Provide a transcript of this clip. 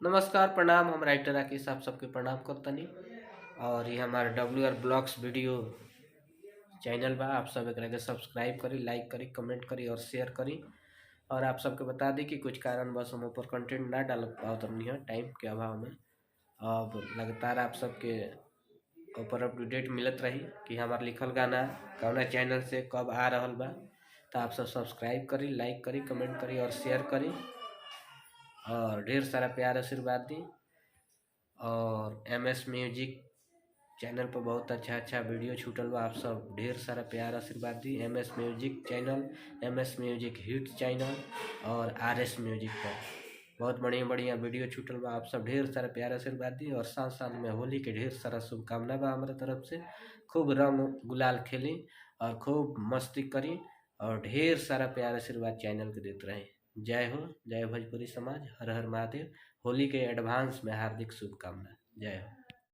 नमस्कार प्रणाम। हम राइटर राकेश आप सबके प्रणाम करतनी। और ये हमारे WR ब्लॉग्स वीडियो चैनल बा। आप सब एकरा के सब्सक्राइब करी, लाइक करी, कमेंट करी और शेयर करी। और आप सबके बता दी कि कुछ कारण बस हम ऊपर कंटेंट ना डाल पाओ है टाइम के अभाव में। अब लगातार आप सबके ऊपर अपडेट मिलत रही कि हमार लिखल गाना कौना चैनल से कब आ रहल बा। तो आप सब सब्सक्राइब करी, लाइक करी, कमेंट करी और शेयर करी और ढेर सारा प्यार आशीर्वाद दी। और MS म्यूजिक चैनल पर बहुत अच्छा वीडियो छूटल बा। आप सब ढेर सारा प्यार आशीर्वाद दी। MS music channel, MS music hit channel और RS म्यूजिक पर बहुत बढ़िया बढ़िया वीडियो छूटल बा। आप सब ढेर सारा प्यार आशीर्वाद दी। और साथ साथ में होली के ढेर सारा शुभकामना बा हमारे तरफ से। खूब रंग गुलाल खेली और खूब मस्ती करी और ढेर सारा प्यार आशीर्वाद चैनल के देते रहे। जय हो, जय भोजपुरी समाज, हर हर महादेव। होली के एडवांस में हार्दिक शुभकामना। जय हो।